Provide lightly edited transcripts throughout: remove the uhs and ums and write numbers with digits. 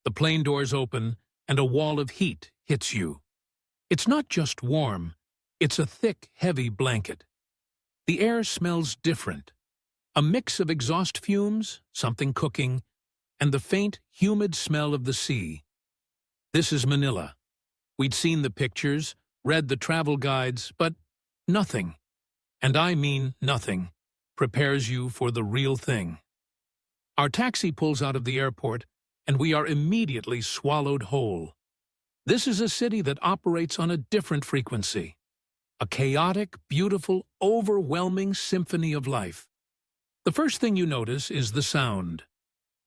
The plane doors open, and a wall of heat hits you. It's not just warm, it's a thick, heavy blanket. The air smells different. A mix of exhaust fumes, something cooking, and the faint, humid smell of the sea. This is Manila. We'd seen the pictures, read the travel guides, but nothing, and I mean nothing, prepares you for the real thing. Our taxi pulls out of the airport, and we are immediately swallowed whole. This is a city that operates on a different frequency. A chaotic, beautiful, overwhelming symphony of life. The first thing you notice is the sound.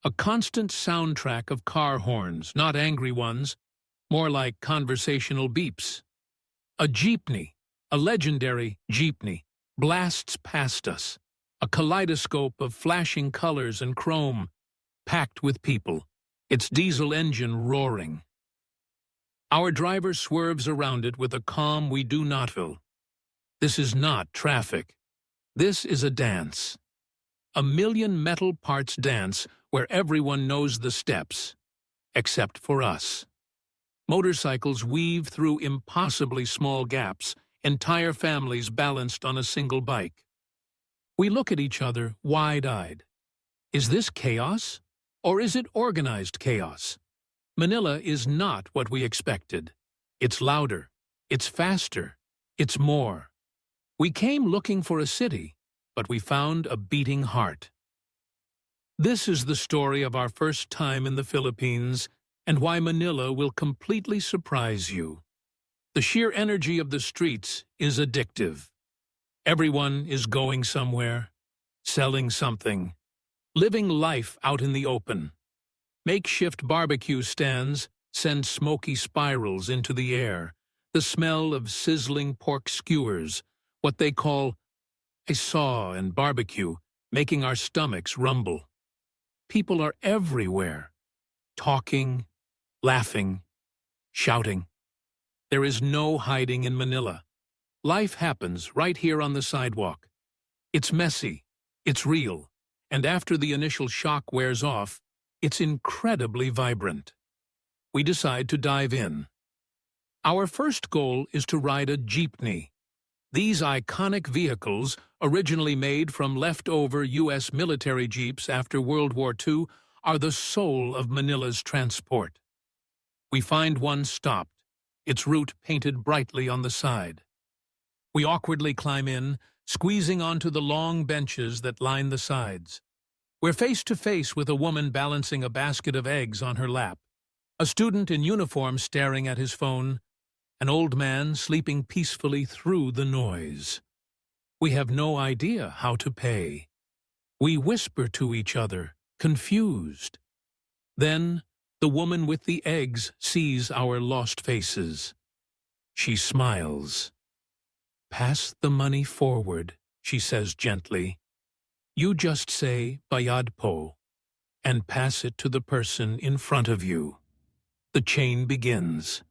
A constant soundtrack of car horns, not angry ones, more like conversational beeps. A jeepney, a legendary jeepney, blasts past us. A kaleidoscope of flashing colors and chrome, packed with people, its diesel engine roaring. Our driver swerves around it with a calm we do not feel. This is not traffic. This is a dance. A million metal parts dance where everyone knows the steps, except for us. Motorcycles weave through impossibly small gaps, entire families balanced on a single bike. We look at each other wide-eyed. Is this chaos, or is it organized chaos? Manila is not what we expected. It's louder, it's faster, it's more. We came looking for a city, but we found a beating heart. This is the story of our first time in the Philippines and why Manila will completely surprise you. The sheer energy of the streets is addictive. Everyone is going somewhere, selling something, living life out in the open. Makeshift barbecue stands send smoky spirals into the air, the smell of sizzling pork skewers, what they call a saw and barbecue, making our stomachs rumble. People are everywhere, talking, laughing, shouting. There is no hiding in Manila. Life happens right here on the sidewalk. It's messy, it's real, and after the initial shock wears off, it's incredibly vibrant. We decide to dive in. Our first goal is to ride a jeepney. These iconic vehicles, originally made from leftover U.S. military jeeps after World War II, are the soul of Manila's transport. We find one stopped, its route painted brightly on the side. We awkwardly climb in, squeezing onto the long benches that line the sides. We're face to face with a woman balancing a basket of eggs on her lap, a student in uniform staring at his phone, an old man sleeping peacefully through the noise. We have no idea how to pay. We whisper to each other, confused. Then, the woman with the eggs sees our lost faces. She smiles. "Pass the money forward," she says gently. "You just say, 'Bayad po,' and pass it to the person in front of you." The chain begins.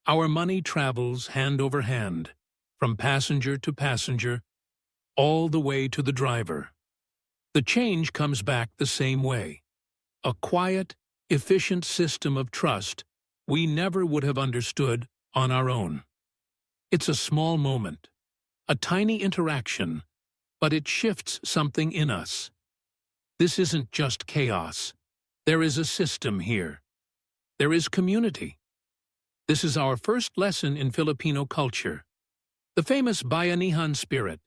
Our money travels hand over hand, from passenger to passenger, all the way to the driver. The change comes back the same way. A quiet, efficient system of trust we never would have understood on our own. It's a small moment, a tiny interaction, but it shifts something in us. This isn't just chaos. There is a system here. There is community. This is our first lesson in Filipino culture. The famous bayanihan spirit,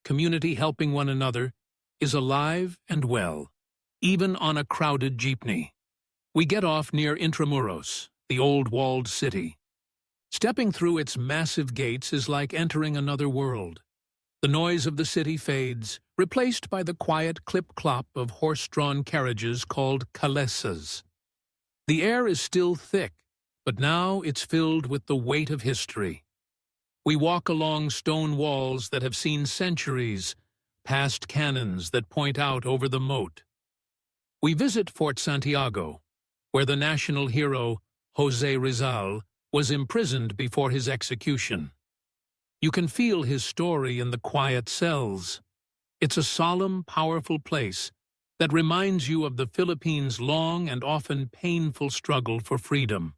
community helping one another, is alive and well, even on a crowded jeepney. We get off near Intramuros, the old walled city. Stepping through its massive gates is like entering another world. The noise of the city fades, replaced by the quiet clip-clop of horse-drawn carriages called calesas. The air is still thick, but now it's filled with the weight of history. We walk along stone walls that have seen centuries, past cannons that point out over the moat. We visit Fort Santiago, where the national hero, Jose Rizal, was imprisoned before his execution. You can feel his story in the quiet cells. It's a solemn, powerful place, that reminds you of the Philippines' long and often painful struggle for freedom.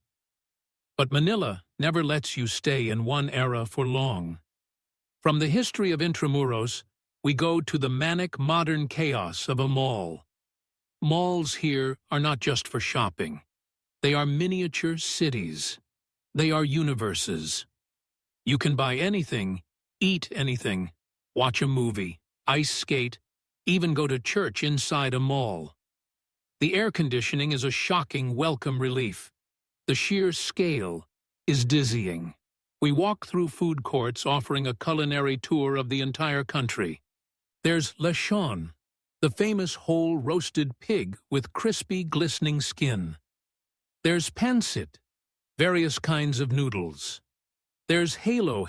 But Manila never lets you stay in one era for long. From the history of Intramuros, we go to the manic modern chaos of a mall. Malls here are not just for shopping. They are miniature cities. They are universes. You can buy anything, eat anything, watch a movie, ice skate, even go to church inside a mall. The air conditioning is a shocking welcome relief. The sheer scale is dizzying. We walk through food courts offering a culinary tour of the entire country. There's lechon, the famous whole roasted pig with crispy, glistening skin. There's pancit, various kinds of noodles. There's halo,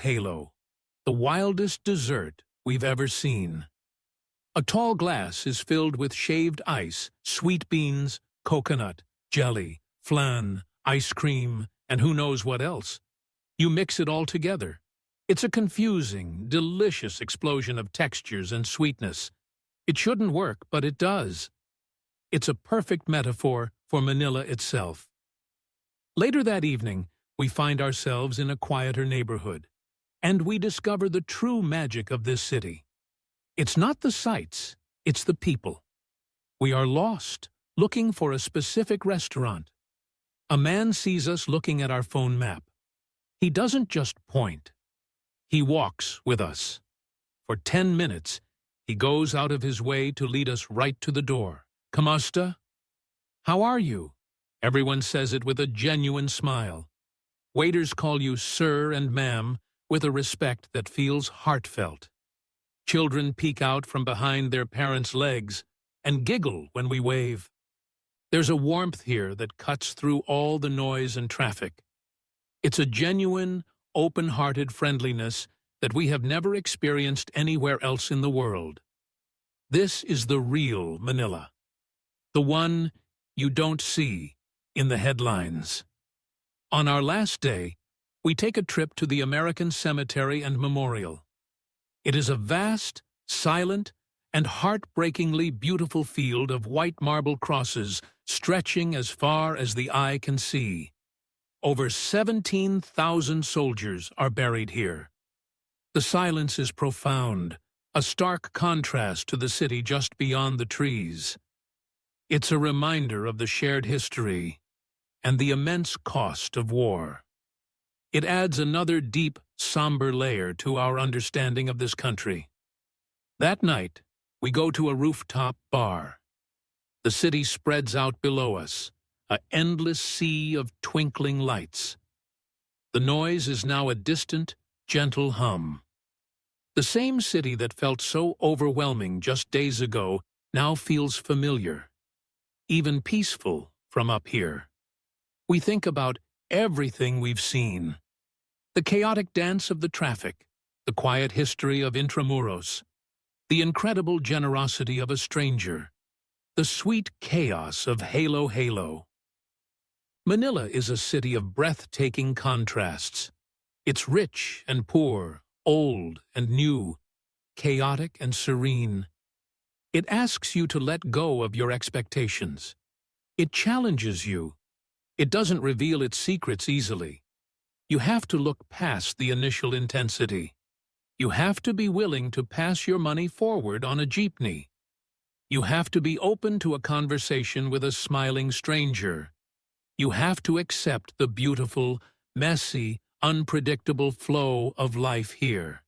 the wildest dessert we've ever seen. A tall glass is filled with shaved ice, sweet beans, coconut, jelly, flan, ice cream, and who knows what else. You mix it all together. It's a confusing, delicious explosion of textures and sweetness. It shouldn't work, but it does. It's a perfect metaphor for Manila itself. Later that evening, we find ourselves in a quieter neighborhood, and we discover the true magic of this city. It's not the sights, it's the people. We are lost, looking for a specific restaurant. A man sees us looking at our phone map. He doesn't just point. He walks with us. For 10 minutes, he goes out of his way to lead us right to the door. Kamusta? How are you? Everyone says it with a genuine smile. Waiters call you sir and ma'am with a respect that feels heartfelt. Children peek out from behind their parents' legs and giggle when we wave. There's a warmth here that cuts through all the noise and traffic. It's a genuine, open-hearted friendliness that we have never experienced anywhere else in the world. This is the real Manila, the one you don't see in the headlines. On our last day, we take a trip to the American Cemetery and Memorial. It is a vast, silent, and heartbreakingly beautiful field of white marble crosses stretching as far as the eye can see. Over 17,000 soldiers are buried here. The silence is profound, a stark contrast to the city just beyond the trees. It's a reminder of the shared history and the immense cost of war. It adds another deep, somber layer to our understanding of this country. That night, we go to a rooftop bar. The city spreads out below us, an endless sea of twinkling lights. The noise is now a distant, gentle hum. The same city that felt so overwhelming just days ago now feels familiar, even peaceful from up here. We think about everything we've seen. The chaotic dance of the traffic, the quiet history of Intramuros, the incredible generosity of a stranger, the sweet chaos of halo. Manila is a city of breathtaking contrasts. It's rich and poor, old and new, chaotic and serene. It asks you to let go of your expectations. It challenges you. It doesn't reveal its secrets easily. You have to look past the initial intensity. You have to be willing to pass your money forward on a jeepney. You have to be open to a conversation with a smiling stranger. You have to accept the beautiful, messy, unpredictable flow of life here.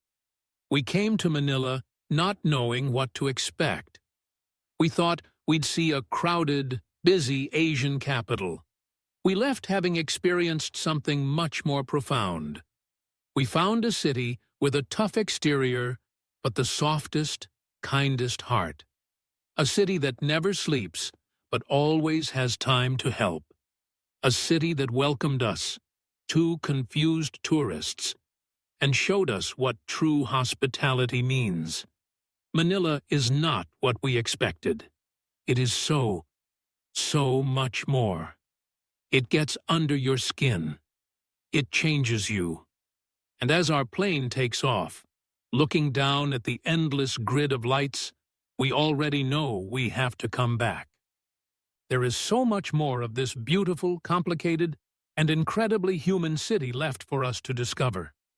We came to Manila not knowing what to expect. We thought we'd see a crowded, busy Asian capital. We left having experienced something much more profound. We found a city with a tough exterior, but the softest, kindest heart. A city that never sleeps, but always has time to help. A city that welcomed us, two confused tourists, and showed us what true hospitality means. Manila is not what we expected. It is so much more. It gets under your skin. It changes you. And as our plane takes off, looking down at the endless grid of lights, we already know we have to come back. There is so much more of this beautiful, complicated, and incredibly human city left for us to discover.